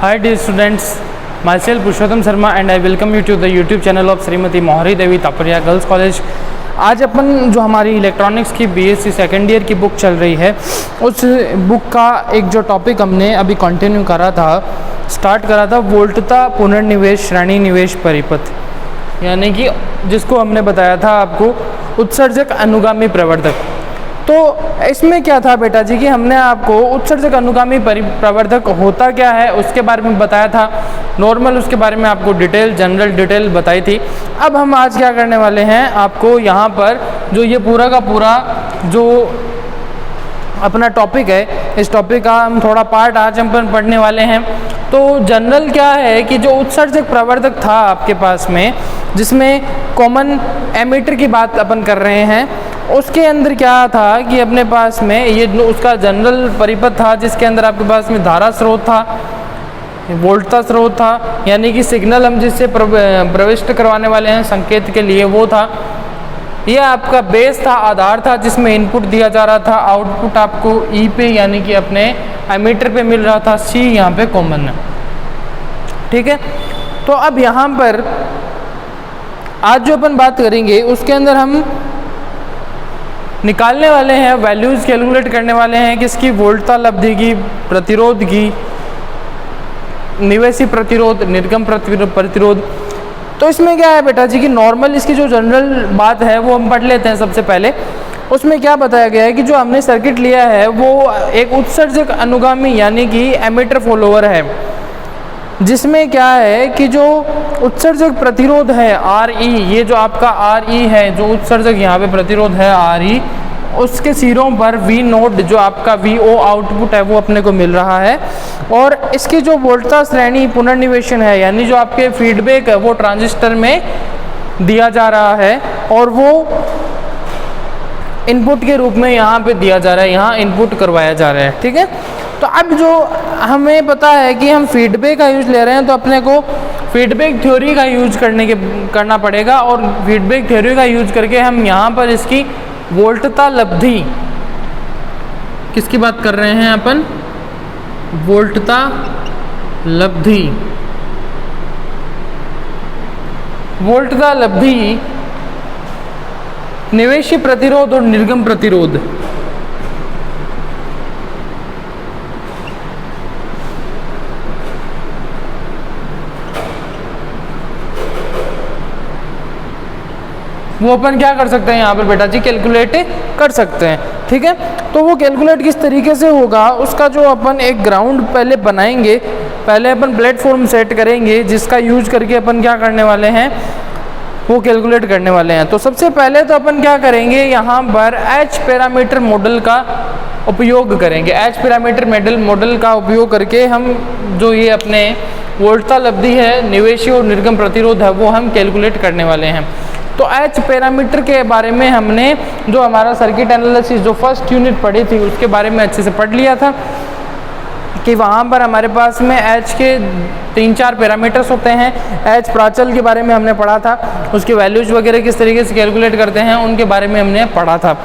Hi dear students, myself Purushottam Sharma and I welcome you to the YouTube channel of Shrimati मोहरी देवी Taparia girls college. आज अपन जो हमारी electronics की BSc second year की book चल रही है, उस बुक का एक जो टॉपिक हमने अभी कंटिन्यू स्टार्ट करा था वोल्टता पुनर्निवेश श्रेणी निवेश परिपथ, यानी कि जिसको हमने बताया था आपको उत्सर्जक अनुगामी प्रवर्धक। तो इसमें क्या था बेटा जी कि हमने आपको उत्सर्जक अनुगामी प्रवर्धक होता क्या है उसके बारे में बताया था, नॉर्मल उसके बारे में आपको जनरल डिटेल बताई थी। अब हम आज क्या करने वाले हैं, आपको यहाँ पर जो ये पूरा का पूरा जो अपना टॉपिक है, इस टॉपिक का हम थोड़ा पार्ट आज हम पढ़ने वाले हैं। तो जनरल क्या है कि जो उत्सर्जक प्रवर्धक था आपके पास में, जिसमें कॉमन एमीटर की बात अपन कर रहे हैं, उसके अंदर क्या था कि अपने पास में ये उसका जनरल परिपथ था, जिसके अंदर आपके पास में धारा स्रोत था, वोल्टता स्रोत था, यानी कि सिग्नल हम जिससे प्रविष्ट करवाने वाले हैं संकेत के लिए वो था। ये आपका बेस था, आधार था, जिसमें इनपुट दिया जा रहा था, आउटपुट आपको ई पे यानी कि अपने एमीटर पे मिल रहा था, सी यहाँ पे कॉमन है। ठीक है, तो अब यहाँ पर आज जो अपन बात करेंगे उसके अंदर हम निकालने वाले हैं, वैल्यूज़ कैलकुलेट करने वाले हैं किसकी, वोल्टता लब्धि की, प्रतिरोध की, निवेशी प्रतिरोध, निर्गम प्रतिरोध। तो इसमें क्या है बेटा जी कि नॉर्मल इसकी जो जनरल बात है वो हम पढ़ लेते हैं। सबसे पहले उसमें क्या बताया गया है कि जो हमने सर्किट लिया है वो एक उत्सर्जक अनुगामी यानी कि एमीटर फॉलोअर है, जिसमें क्या है कि जो उत्सर्जक प्रतिरोध है RE, ये जो आपका RE है, जो उत्सर्जक यहाँ पे प्रतिरोध है RE, उसके सिरों पर V नोट जो आपका VO आउटपुट है वो अपने को मिल रहा है। और इसकी जो वोल्टता श्रेणी पुनर्निवेशन है, यानी जो आपके फीडबैक है वो ट्रांजिस्टर में दिया जा रहा है और वो इनपुट के रूप में यहाँ पे दिया जा रहा है, यहाँ इनपुट करवाया जा रहा है। ठीक है, तो अब जो हमें पता है कि हम फीडबैक का यूज ले रहे हैं, तो अपने को फीडबैक थ्योरी का यूज करना पड़ेगा और फीडबैक थ्योरी का यूज करके हम यहाँ पर इसकी वोल्टता लब्धि, किसकी बात कर रहे हैं अपन, वोल्टता लब्धि, वोल्टता लब्धि, निवेशी प्रतिरोध और निर्गम प्रतिरोध, वो अपन क्या कर सकते हैं यहाँ पर बेटा जी, कैलकुलेट कर सकते हैं। ठीक है, तो वो कैलकुलेट किस तरीके से होगा, उसका जो अपन एक ग्राउंड पहले बनाएंगे, पहले अपन प्लेटफॉर्म सेट करेंगे जिसका यूज करके अपन क्या करने वाले हैं, वो कैलकुलेट करने वाले हैं। तो सबसे पहले तो अपन क्या करेंगे, यहाँ पर H पैरामीटर मॉडल का उपयोग करेंगे। H पैरामीटर मॉडल का उपयोग करके हम जो ये अपने वोल्टता लब्धि है, निवेशी और निर्गम प्रतिरोध है, वो हम कैलकुलेट करने वाले हैं। तो H पैरामीटर के बारे में हमने जो हमारा सर्किट एनालिसिस जो फर्स्ट यूनिट पढ़ी थी उसके बारे में अच्छे से पढ़ लिया था कि वहाँ पर हमारे पास में H के 3-4 पैरामीटर्स होते हैं। H प्राचल के बारे में हमने पढ़ा था, उसके वैल्यूज वगैरह किस तरीके से कैलकुलेट करते हैं उनके बारे में हमने पढ़ा था।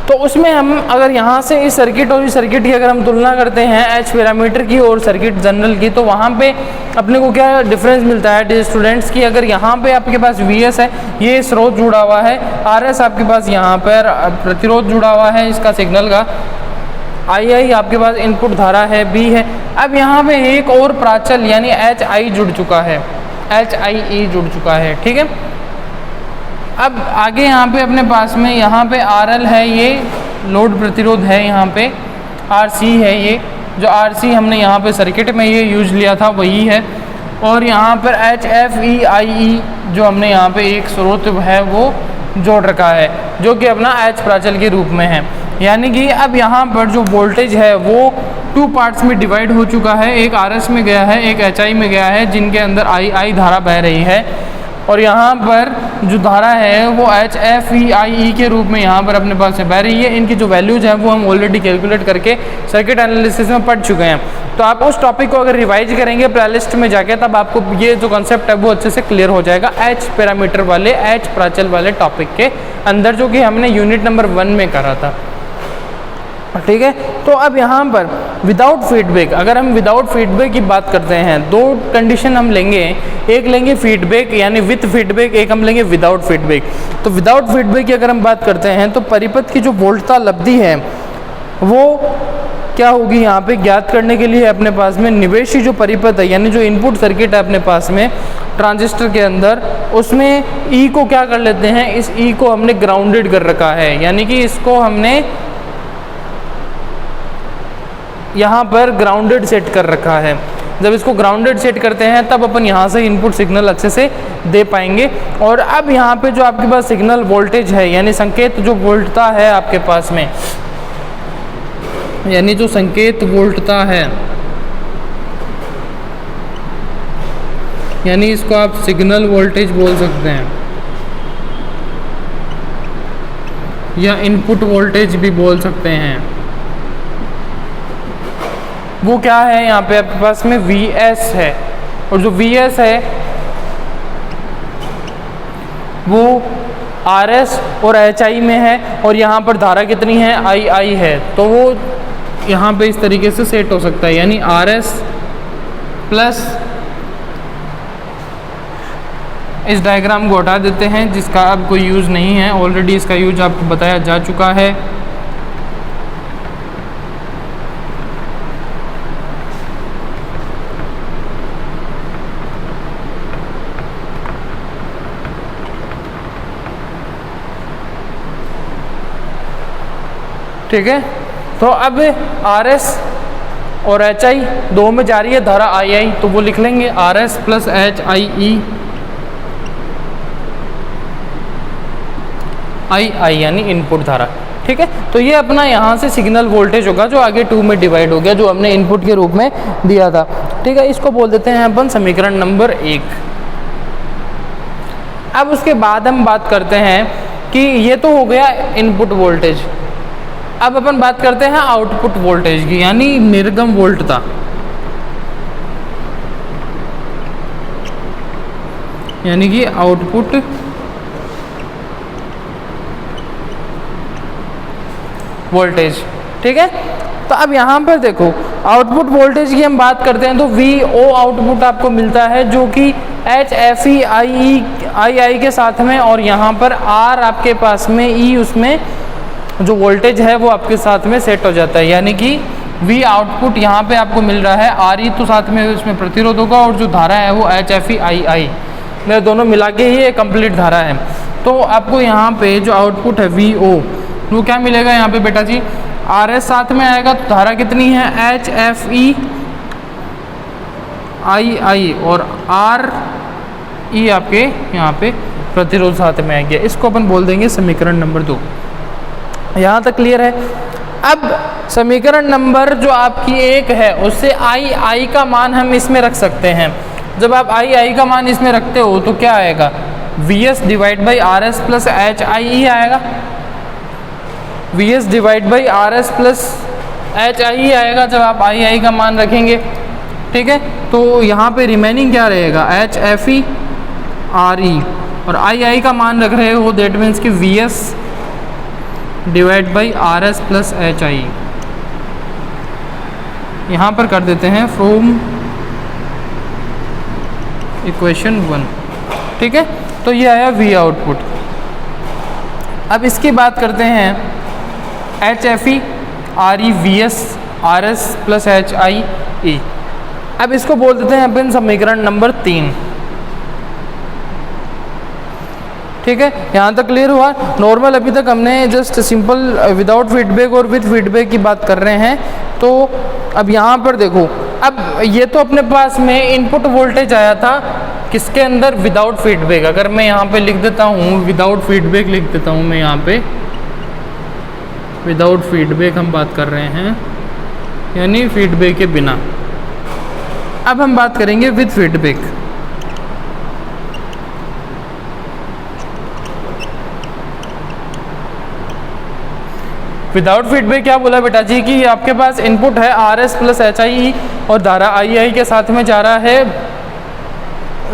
तो उसमें हम अगर यहाँ से इस सर्किट और इस सर्किट की अगर हम तुलना करते हैं H पैरामीटर की और सर्किट जनरल की, तो वहाँ पे अपने को क्या डिफरेंस मिलता है स्टूडेंट्स की। अगर यहाँ पे आपके पास VS है, ये स्रोत जुड़ा हुआ है, RS आपके पास यहाँ पर प्रतिरोध जुड़ा हुआ है इसका सिग्नल का, II आपके पास इनपुट धारा है, B है। अब यहाँ पे एक और प्राचल यानी HI जुड़ चुका है, HIE जुड़ चुका है। ठीक है, अब आगे यहाँ पे अपने पास में यहाँ पे RL है, ये लोड प्रतिरोध है, यहाँ पे RC है, ये जो RC हमने यहाँ पे सर्किट में ये यूज लिया था वही है। और यहाँ पर HFEIE जो हमने यहाँ पे एक स्रोत है वो जोड़ रखा है, जो कि अपना H प्राचल के रूप में है। यानी कि अब यहाँ पर जो वोल्टेज है वो 2 पार्ट्स में डिवाइड हो चुका है, एक RS में गया है, एक HI में गया है, जिनके अंदर II धारा बह रही है। और यहाँ पर जो धारा है वो HFEIE के रूप में यहाँ पर अपने पास से बह रही है। इनकी जो वैल्यूज हैं वो हम ऑलरेडी कैलकुलेट करके सर्किट एनालिसिस में पढ़ चुके हैं। तो आप उस टॉपिक को अगर रिवाइज करेंगे प्लेलिस्ट में जाके, तब आपको ये जो कॉन्सेप्ट है वो अच्छे से क्लियर हो जाएगा H पैरामीटर वाले, H प्राचल वाले टॉपिक के अंदर, जो कि हमने यूनिट नंबर 1 में करा था। ठीक है, तो अब यहाँ पर विदाउट फीडबैक, अगर हम विदाउट फीडबैक की बात करते हैं, दो कंडीशन हम लेंगे, एक लेंगे फीडबैक यानी विथ फीडबैक, एक हम लेंगे विदाउट फीडबैक। तो विदाउट फीडबैक की अगर हम बात करते हैं तो परिपथ की जो वोल्टता लब्धि है वो क्या होगी, यहाँ पे ज्ञात करने के लिए अपने पास में निवेशी जो परिपथ है यानी जो इनपुट सर्किट है अपने पास में ट्रांजिस्टर के अंदर, उसमें ई को क्या कर लेते हैं, इस ई को हमने ग्राउंडेड कर रखा है, यानी कि इसको हमने यहाँ पर ग्राउंडेड सेट कर रखा है। जब इसको ग्राउंडेड सेट करते हैं तब अपन यहाँ से इनपुट सिग्नल अच्छे से दे पाएंगे। और अब यहाँ पे जो आपके पास सिग्नल वोल्टेज है यानी संकेत जो वोल्टता है आपके पास में, यानी जो संकेत वोल्टता है, यानी इसको आप सिग्नल वोल्टेज बोल सकते हैं या इनपुट वोल्टेज भी बोल सकते हैं। वो क्या है, यहाँ पे आपके पास में Vs है, और जो Vs है वो Rs और HI में है, और यहाँ पर धारा कितनी है, II है। तो वो यहाँ पे इस तरीके से सेट हो सकता है, यानी Rs प्लस, इस डायग्राम को हटा देते हैं जिसका अब कोई यूज़ नहीं है, ऑलरेडी इसका यूज आपको बताया जा चुका है। ठीक है, तो अब Rs और HI दो में जा रही है धारा II, तो वो लिख लेंगे Rs प्लस HIE II यानी इनपुट धारा। ठीक है, तो ये अपना यहाँ से सिग्नल वोल्टेज होगा जो आगे 2 में डिवाइड हो गया, जो हमने इनपुट के रूप में दिया था। ठीक है, इसको बोल देते हैं अपन समीकरण नंबर 1। अब उसके बाद हम बात करते हैं कि ये तो हो गया इनपुट वोल्टेज, अब अपन बात करते हैं आउटपुट वोल्टेज की, यानी निर्गम वोल्टता। यानी कि आउटपुट वोल्टेज। ठीक है, तो अब यहाँ पर देखो आउटपुट वोल्टेज की हम बात करते हैं तो VO आउटपुट आपको मिलता है जो कि HFE II के साथ में, और यहाँ पर R आपके पास में E उसमें जो वोल्टेज है वो आपके साथ में सेट हो जाता है, यानी कि V आउटपुट यहाँ पे आपको मिल रहा है, RE तो साथ में इसमें प्रतिरोध होगा, और जो धारा है वो HFE II मेरे दोनों मिला के ही एक कंप्लीट धारा है। तो आपको यहाँ पे जो आउटपुट है VO वो क्या मिलेगा यहाँ पे बेटा जी, RS साथ में आएगा तो धारा कितनी है HFE II, और RE आपके यहाँ पे प्रतिरोध साथ में आएंगे। इसको अपन बोल देंगे समीकरण नंबर 2। यहाँ तक क्लियर है। अब समीकरण नंबर जो आपकी 1 है उससे II का मान हम इसमें रख सकते हैं। जब आप II का मान इसमें रखते हो तो क्या आएगा, VS divide by RS plus HIE आएगा, VS divide by RS plus HIE आएगा जब आप II का मान रखेंगे। ठीक है, तो यहाँ पे रिमेनिंग क्या रहेगा, HFE RE, और II का मान रख रहे हो दैट मीन्स कि VS divide by RS plus HI। यहाँ पर कर देते हैं फ्रॉम इक्वेशन 1। ठीक है, तो ये आया V आउटपुट। अब इसकी बात करते हैं HFE RE VS RS plus HIE। अब इसको बोल देते हैं अपन समीकरण नंबर 3। ठीक है, यहाँ तक क्लियर हुआ। नॉर्मल अभी तक हमने जस्ट सिंपल विदाउट फीडबैक और विद फीडबैक की बात कर रहे हैं। तो अब यहाँ पर देखो, अब ये तो अपने पास में इनपुट वोल्टेज आया था किसके अंदर, विदाउट फीडबैक। अगर मैं यहाँ पे लिख देता हूँ विदाउट फीडबैक, लिख देता हूँ मैं यहाँ पे विदाउट फीडबैक हम बात कर रहे हैं, यानी फीडबैक के बिना। अब हम बात करेंगे विद फीडबैक। विदाउट फीडबैक क्या बोला बेटा जी कि आपके पास इनपुट है RS प्लस HIE और धारा II के साथ में जा रहा है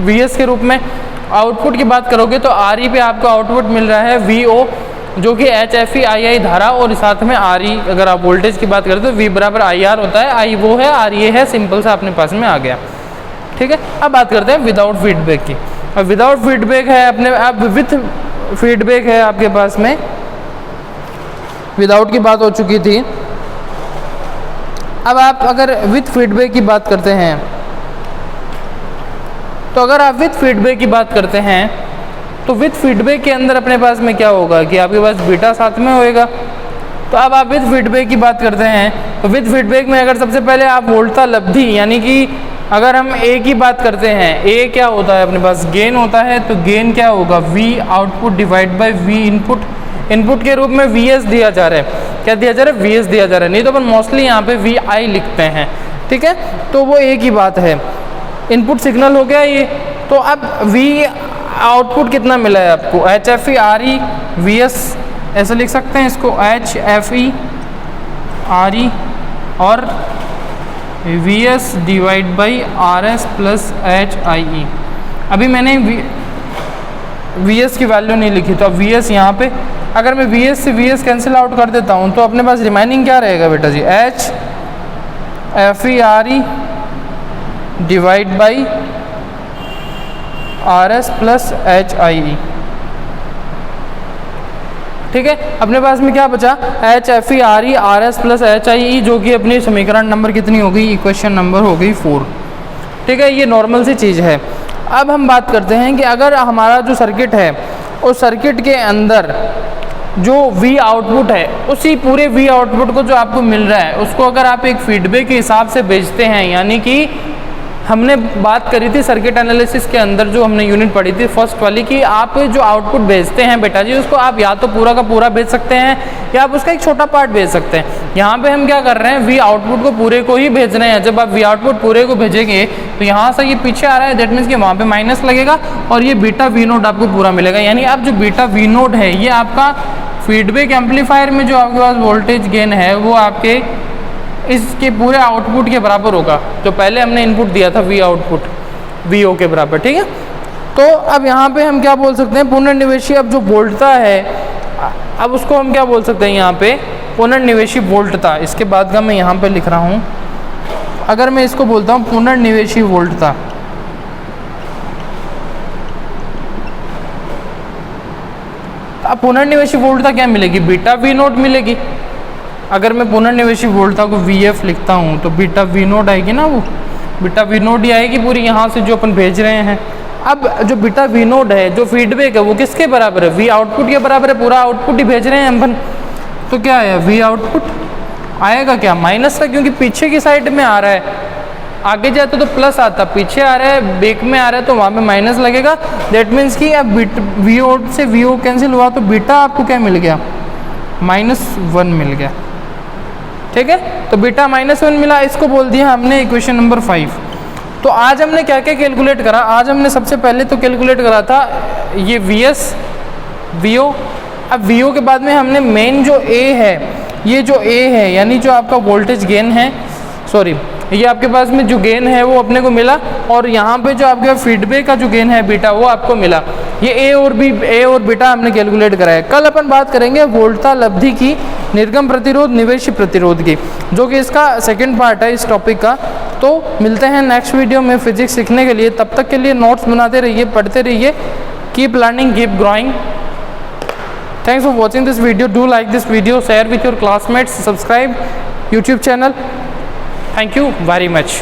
VS के रूप में। आउटपुट की बात करोगे तो RE पे आपको आउटपुट मिल रहा है VO जो कि HFE धारा और साथ में RE, अगर आप वोल्टेज की बात करें तो V बराबर IR होता है, I वो है, R ये है, सिंपल सा अपने पास में आ गया। ठीक है, अब बात करते हैं विदाउट फीडबैक की। अब विदाउट फीडबैक है अपने, अब विथ फीडबैक है आपके पास में, विदाउट की बात हो चुकी थी। अब आप अगर विथ फीडबैक की बात करते हैं, तो अगर आप विथ फीडबैक की बात करते हैं तो विथ फीडबैक के अंदर अपने पास में क्या होगा कि आपके पास बीटा साथ में होएगा। तो अब आप विथ फीडबैक की बात करते हैं तो विथ फीडबैक में अगर सबसे पहले आप वोल्टता लब्धि, यानी कि अगर हम A की बात करते हैं, A क्या होता है अपने पास, गेन होता है, तो गेन क्या होगा, V output divide by V input. Input के रूप में VS दिया जा रहा है, क्या दिया जा रहा है, VS दिया जा रहा है, नहीं तो अपन मोस्टली यहाँ पे VI लिखते हैं। ठीक है, तो वो A की बात है, इनपुट सिग्नल हो गया ये। तो अब V आउटपुट कितना मिला है आपको, HFE RE VS, ऐसे लिख सकते हैं इसको, HFE RE और VS divide by RS plus HIE। अभी मैंने VS की वैल्यू नहीं लिखी, तो अब VS यहाँ पे अगर मैं VS से VS कैंसिल आउट कर देता हूँ तो अपने पास रिमाइनिंग क्या रहेगा बेटा जी, HFE RE divide by RS plus HIE। ठीक है, अपने पास में क्या बचा, HFE RE RS plus HIE, जो कि अपनी समीकरण नंबर कितनी हो गई, इक्वेशन नंबर हो गई 4। ठीक है, ये नॉर्मल सी चीज़ है। अब हम बात करते हैं कि अगर हमारा जो सर्किट है उस सर्किट के अंदर जो V आउटपुट है, उसी पूरे V आउटपुट को जो आपको मिल रहा है उसको अगर आप एक फीडबैक के हिसाब से भेजते हैं, यानी कि हमने बात करी थी सर्किट एनालिसिस के अंदर, जो हमने यूनिट पढ़ी थी फर्स्ट वाली, कि आप जो आउटपुट भेजते हैं बेटा जी उसको आप या तो पूरा का पूरा भेज सकते हैं या आप उसका एक छोटा पार्ट भेज सकते हैं। यहाँ पे हम क्या कर रहे हैं, V आउटपुट को पूरे को ही भेज रहे हैं। जब आप V आउटपुट पूरे को भेजेंगे तो यहाँ से ये पीछे आ रहा है, दैट मीन्स कि वहाँ पे माइनस लगेगा और ये बीटा V नोट आपको पूरा मिलेगा। यानी अब जो बीटा V नोट है ये आपका फीडबैक एम्पलीफायर में जो आपके पास वोल्टेज गेन है वो आपके इसके पूरे आउटपुट के बराबर होगा, जो पहले हमने इनपुट दिया था V आउटपुट VO के बराबर। ठीक है, तो अब यहाँ पे हम क्या बोल सकते हैं, पुनर्निवेशी अब जो वोल्टता है, अब उसको हम क्या बोल सकते हैं यहाँ पे, पुनर्निवेशी वोल्टता। इसके बाद का मैं यहाँ पे लिख रहा हूँ, अगर मैं इसको बोलता हूँ पुनर्निवेशी वोल्टता, अब पुनर्निवेशी वोल्टता क्या मिलेगी, बीटा V नोट मिलेगी। अगर मैं पुनर्निवेशी वोल्टता को VF लिखता हूँ तो बीटा V नोट आएगी ना, वो बीटा V नोट ही आएगी पूरी, यहाँ से जो अपन भेज रहे हैं। अब जो बीटा V नोट है, जो फीडबैक है, वो किसके बराबर है, V आउटपुट के बराबर है, पूरा आउटपुट ही भेज रहे हैं अपन। तो क्या है, V आउटपुट आएगा क्या, माइनस का, क्योंकि पीछे की साइड में आ रहा है, आगे जाए तो प्लस आता, पीछे आ रहा है, बैक में आ रहा है तो वहाँ पे माइनस लगेगा। दैट मीन्स कि अब VO से VO कैंसिल हुआ तो बीटा आपको क्या मिल गया, -1 मिल गया। ठीक है, तो बीटा -1 मिला, इसको बोल दिया हमने इक्वेशन नंबर 5। तो आज हमने क्या क्या कैलकुलेट करा, आज हमने सबसे पहले तो कैलकुलेट करा था ये VS VO। अब VO के बाद में हमने मेन जो A है, ये जो A है यानी जो आपका वोल्टेज गेन है, सॉरी ये आपके पास में जो गेन है वो अपने को मिला, और यहाँ पे जो आपके फीडबैक का जो गेन है बीटा वो आपको मिला। ये A और बीटा हमने कैलकुलेट करा है। कल अपन बात करेंगे वोल्टता लब्धि की, निर्गम प्रतिरोध निवेशी प्रतिरोध की, जो कि इसका सेकंड पार्ट है इस टॉपिक का। तो मिलते हैं नेक्स्ट वीडियो में फिजिक्स सीखने के लिए, तब तक के लिए नोट्स बनाते रहिए, पढ़ते रहिए, keep learning, keep growing. Thanks for watching this video. Do like this video, share with your classmates, subscribe YouTube channel. Thank you very much.